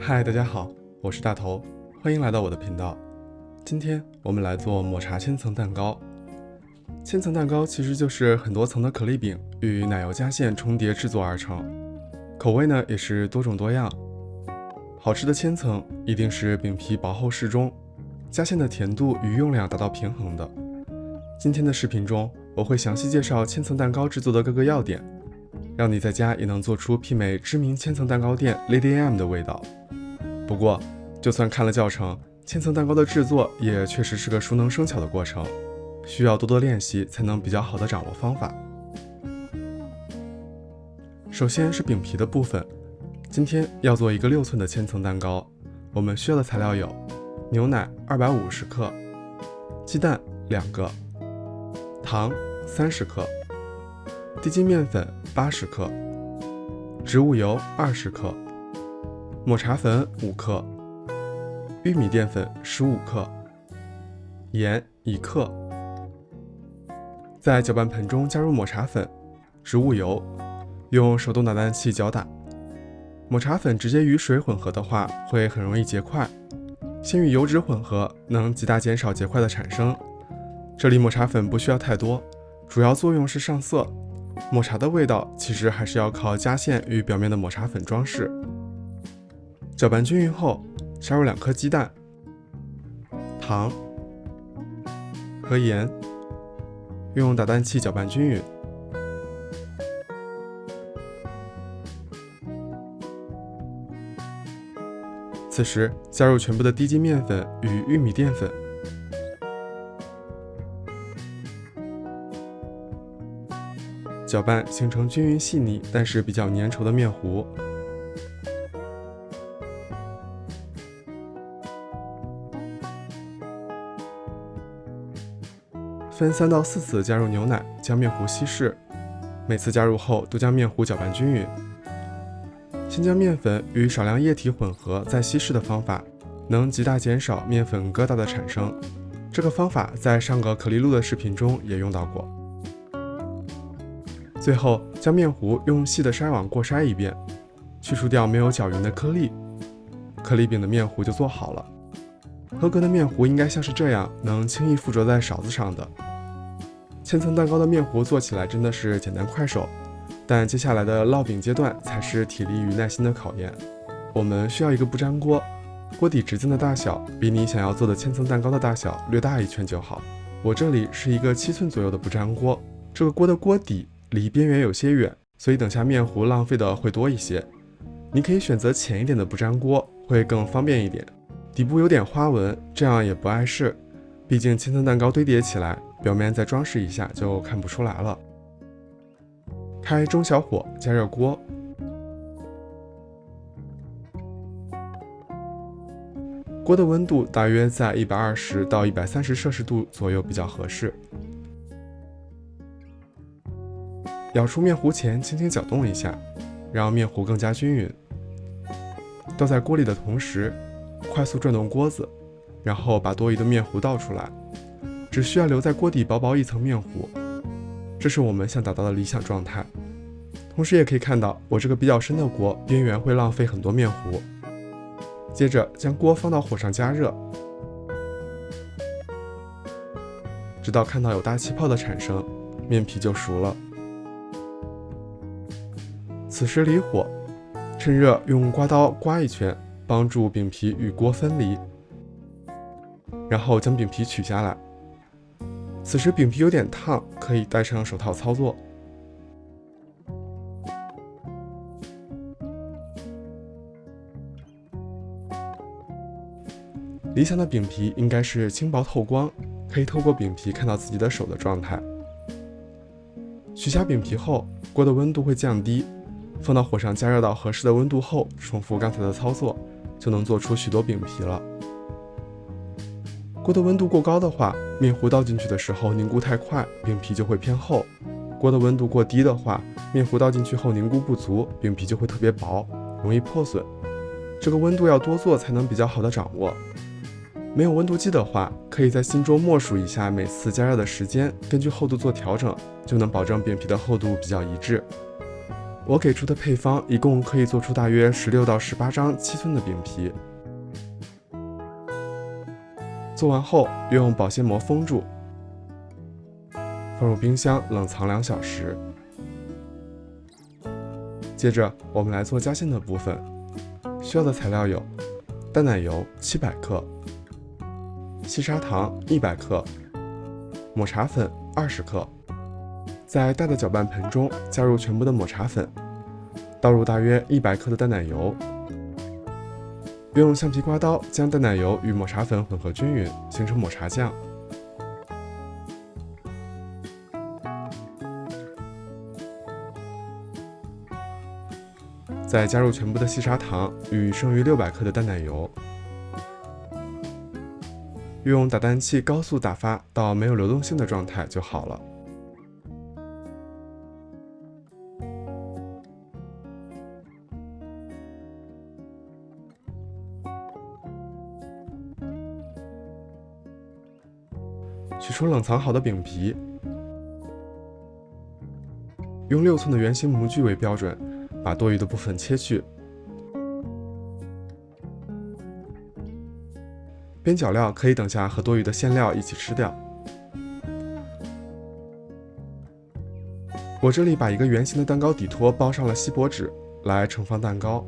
嗨，大家好，我是大头，欢迎来到我的频道。今天我们来做抹茶千层蛋糕。千层蛋糕其实就是很多层的可丽饼与奶油夹馅重叠制作而成，口味呢也是多种多样。好吃的千层一定是饼皮薄厚适中，夹馅的甜度与用量达到平衡的。今天的视频中，我会详细介绍千层蛋糕制作的各个要点，让你在家也能做出媲美知名千层蛋糕店 Lady M 的味道。不过，就算看了教程，千层蛋糕的制作也确实是个熟能生巧的过程，需要多多练习才能比较好的掌握方法。首先是饼皮的部分，今天要做一个6寸的千层蛋糕，我们需要的材料有牛奶250克、鸡蛋2个、糖30克、低筋面粉80克、植物油20克、抹茶粉5克、玉米淀粉15克、盐1克。在搅拌盆中加入抹茶粉、植物油，用手动打蛋器搅打。抹茶粉直接与水混合的话，会很容易结块，先与油脂混合能极大减少结块的产生。这里抹茶粉不需要太多，主要作用是上色，抹茶的味道其实还是要靠夹馅与表面的抹茶粉装饰。搅拌均匀后，加入2颗鸡蛋、糖和盐，用打蛋器搅拌均匀。此时加入全部的低筋面粉与玉米淀粉，搅拌形成均匀细腻但是比较粘稠的面糊。分3到4次加入牛奶，将面糊稀释。每次加入后都将面糊搅拌均匀。先将面粉与少量液体混合再稀释的方法，能极大减少面粉疙瘩的产生。这个方法在上个可丽露的视频中也用到过。最后将面糊用细的筛网过筛一遍，去除掉没有搅匀的颗粒，可丽饼的面糊就做好了。合格的面糊应该像是这样，能轻易附着在勺子上的。千层蛋糕的面糊做起来真的是简单快手，但接下来的烙饼阶段才是体力与耐心的考验。我们需要一个不粘锅，锅底直径的大小比你想要做的千层蛋糕的大小略大1圈就好。我这里是一个7寸左右的不粘锅，这个锅的锅底离边缘有些远，所以等下面糊浪费的会多一些。你可以选择浅一点的不粘锅，会更方便一点。底部有点花纹，这样也不碍事，毕竟千层蛋糕堆叠起来，表面再装饰一下就看不出来了。开中小火加热锅，锅的温度大约在120到130摄氏度左右比较合适。舀出面糊前轻轻搅动一下，让面糊更加均匀。倒在锅里的同时，快速转动锅子，然后把多余的面糊倒出来，只需要留在锅底薄薄一层面糊，这是我们想达到的理想状态。同时也可以看到，我这个比较深的锅边缘会浪费很多面糊。接着将锅放到火上加热，直到看到有大气泡的产生，面皮就熟了。此时离火，趁热用刮刀刮一圈，帮助饼皮与锅分离，然后将饼皮取下来。此时饼皮有点烫，可以戴上手套操作。理想的饼皮应该是轻薄透光，可以透过饼皮看到自己的手的状态。取下饼皮后，锅的温度会降低，放到火上加热到合适的温度后，重复刚才的操作，就能做出许多饼皮了。锅的温度过高的话，面糊倒进去的时候凝固太快，饼皮就会偏厚；锅的温度过低的话，面糊倒进去后凝固不足，饼皮就会特别薄，容易破损。这个温度要多做才能比较好的掌握。没有温度计的话，可以在心中默数一下每次加热的时间，根据厚度做调整，就能保证饼皮的厚度比较一致。我给出的配方一共可以做出大约16到18张7寸的饼皮。做完后用保鲜膜封住，放入冰箱冷藏2小时。接着我们来做夹馅的部分，需要的材料有淡奶油700克、细砂糖100克、抹茶粉20克。在大的搅拌盆中加入全部的抹茶粉，倒入大约100克的淡奶油，用橡皮刮刀将淡奶油与抹茶粉混合均匀，形成抹茶酱。再加入全部的细砂糖与剩余600克的淡奶油，用打蛋器高速打发到没有流动性的状态就好了。取出冷藏好的饼皮，用6寸的圆形模具为标准，把多余的部分切去。边角料可以等下和多余的馅料一起吃掉。我这里把一个圆形的蛋糕底托包上了锡箔纸，来盛放蛋糕。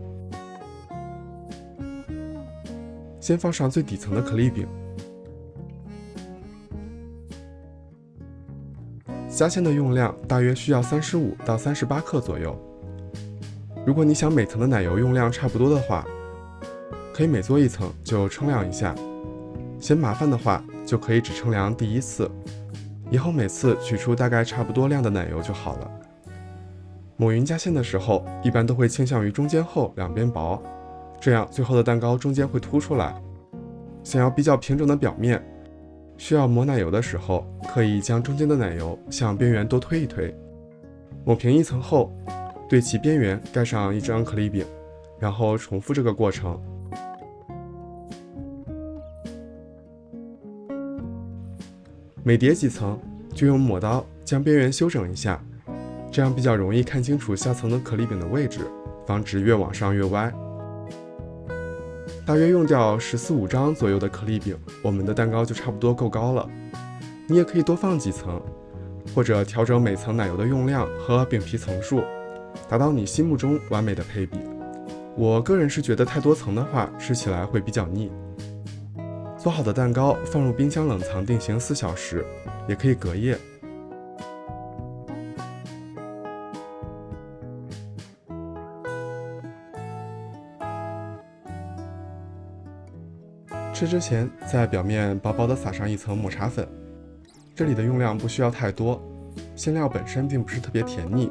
先放上最底层的可丽饼。夹馅的用量大约需要35到38克左右。如果你想每层的奶油用量差不多的话，可以每做一层就称量一下。嫌麻烦的话，就可以只称量第一次，以后每次取出大概差不多量的奶油就好了。抹匀夹馅的时候，一般都会倾向于中间厚两边薄，这样最后的蛋糕中间会凸出来。想要比较平整的表面，需要抹奶油的时候，可以将中间的奶油向边缘多推一推，抹平一层后，对其边缘盖上一张可丽饼，然后重复这个过程。每叠几层，就用抹刀将边缘修整一下，这样比较容易看清楚下层的可丽饼的位置，防止越往上越歪。大约用掉14、15张左右的可丽饼，我们的蛋糕就差不多够高了。你也可以多放几层，或者调整每层奶油的用量和饼皮层数，达到你心目中完美的配比。我个人是觉得太多层的话，吃起来会比较腻。做好的蛋糕放入冰箱冷藏定型4小时，也可以隔夜。吃之前，在表面薄薄地撒上一层抹茶粉，这里的用量不需要太多，馅料本身并不是特别甜腻，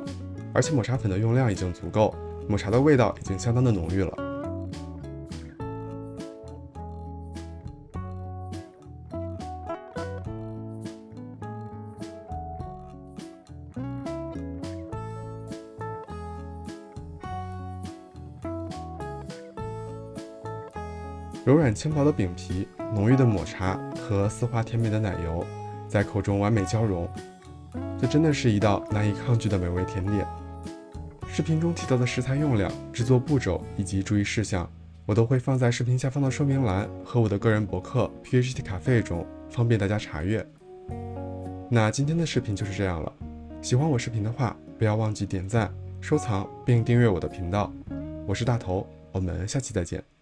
而且抹茶粉的用量已经足够，抹茶的味道已经相当的浓郁了。柔软轻薄的饼皮，浓郁的抹茶和丝滑甜美的奶油在口中完美交融，这真的是一道难以抗拒的美味甜点。视频中提到的食材用量、制作步骤以及注意事项，我都会放在视频下方的说明栏和我的个人博客 PhD Cafe 中，方便大家查阅。那今天的视频就是这样了，喜欢我视频的话，不要忘记点赞、收藏并订阅我的频道。我是大头，我们下期再见。